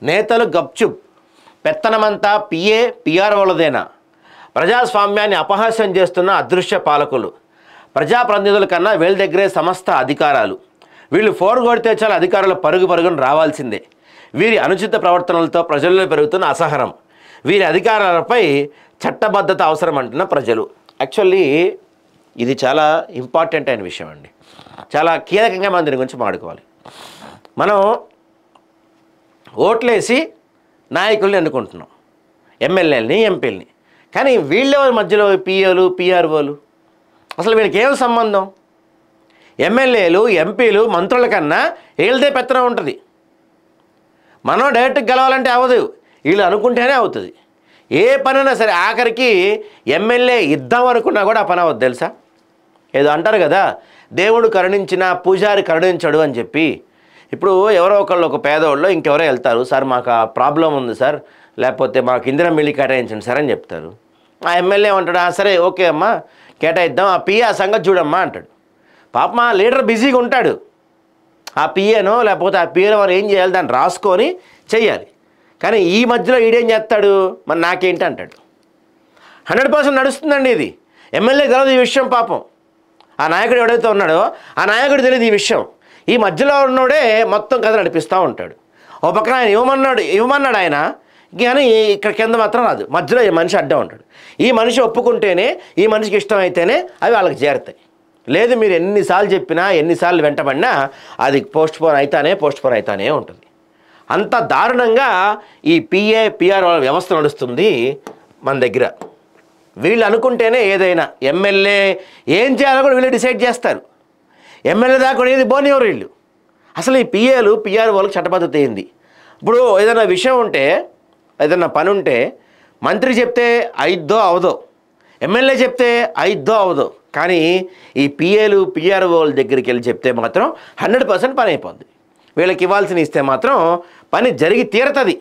నేతలు గప్చుప్, పెత్తనమంతా పిఆర్ఓలదేనా? ప్రజాస్వామ్యాన్ని అపహాస్యం చేస్తున్న అదృశ్య పాలకులు. ప్రజాప్రతినిధుల కన్నా వీళ్ళ దగ్గరే సమస్త అధికారాలు. వీళ్ళు ఫోర్ కొడితే చాలా అధికారుల పరుగున రావాల్సిందే. వీరి అనుచిత ప్రవర్తనలతో ప్రజల్లో పెరుగుతున్న అసహనం. వీరి అధికారాలపై చట్టబద్ధత అవసరం అంటున్న ప్రజలు. యాక్చువల్లీ ఇది చాలా ఇంపార్టెంట్ అయిన విషయం అండి. చాలా కీలకంగా మనం దీని గురించి మాట్లాడుకోవాలి. మనం ఓట్లేసి నాయకుల్ని ఎన్నుకుంటున్నాం, ఎమ్మెల్యేలని, ఎంపీలని. కానీ వీళ్ళ మధ్యలో పిఏలు, పిఆర్ఓలు, అసలు వీళ్ళకి ఏం సంబంధం? ఎమ్మెల్యేలు, ఎంపీలు, మంత్రుల కన్నా వీళ్ళదే పెత్తనం ఉంటుంది. మనం డైరెక్ట్గా గెలవాలంటే అవ్వదు, వీళ్ళు అనుకుంటేనే అవుతుంది. ఏ పనైనా సరే ఆఖరికి ఎమ్మెల్యే ఇద్దాం అనుకున్నా కూడా ఆ పని అవ్వదు తెలుసా. ఏదో అంటారు కదా, దేవుడు కరుణించిన పూజారి కరుణించడు అని చెప్పి. ఇప్పుడు ఎవరో ఒకళ్ళు, ఒక పేదవాళ్ళు ఇంకెవరో వెళ్తారు, సార్ మాకు ఆ ప్రాబ్లం ఉంది సార్, లేకపోతే మాకు ఇందిరా మిల్లి కేటాయించండి సార్ అని చెప్తారు. ఆ ఎమ్మెల్యే అంటాడు, సరే ఓకే అమ్మా కేటాయిద్దాం, ఆ పిఏ ఆ సంగతి చూడమ్మా అంటాడు. పాప మా లీడర్ బిజీగా ఉంటాడు, ఆ పిఏనో లేకపోతే ఆ పిఏలో వారు ఏం చేయాలి దాన్ని రాసుకొని చెయ్యాలి. కానీ ఈ మధ్యలో ఈడేం చేస్తాడు, మరి నాకేంటి అంటాడు. 100% నడుస్తుందండి ఇది. ఎమ్మెల్యే తెలియదు ఈ విషయం. పాపం ఆ నాయకుడు ఎవడైతే ఉన్నాడో ఆ నాయకుడు తెలియదు ఈ విషయం. ఈ మధ్యలో ఉన్నోడే మొత్తం కథ నడిపిస్తూ ఉంటాడు. ఓ పక్కన ఆయన ఇవ్వమన్నాడు ఆయన, కానీ ఇక్కడ కింద మాత్రం రాదు. మధ్యలో ఈ మనిషి అడ్డం ఉంటాడు. ఈ మనిషి ఒప్పుకుంటేనే, ఈ మనిషికి ఇష్టం అయితేనే అవి వాళ్ళకి చేరుతాయి. లేదు మీరు ఎన్నిసార్లు చెప్పినా, ఎన్నిసార్లు వెంటబడినా అది పోస్ట్పోన్ అవుతానే ఉంటుంది. అంత దారుణంగా ఈ పిఆర్ వ్యవస్థ నడుస్తుంది మన దగ్గర. వీళ్ళు అనుకుంటేనే ఏదైనా. ఎమ్మెల్యే ఏం చేయాలో కూడా వీళ్ళు డిసైడ్ చేస్తారు. ఎమ్మెల్యే దాకా ఏది పోనివ్వరు వీళ్ళు. అసలు ఈ పిఏలు, పిఆర్ఓలకు చట్టబద్ధత ఏంది? ఇప్పుడు ఏదైనా విషయం ఉంటే, ఏదైనా పని ఉంటే మంత్రి చెప్తే అయిద్దో అవదో, ఎమ్మెల్యే చెప్తే అయిద్దో అవదో. కానీ ఈ పిఏలు, పిఆర్ఓల దగ్గరికి వెళ్ళి చెప్తే మాత్రం 100% పని అయిపోద్ది. వీళ్ళకి ఇవ్వాల్సిన ఇస్తే మాత్రం పని జరిగి తీరుతుంది.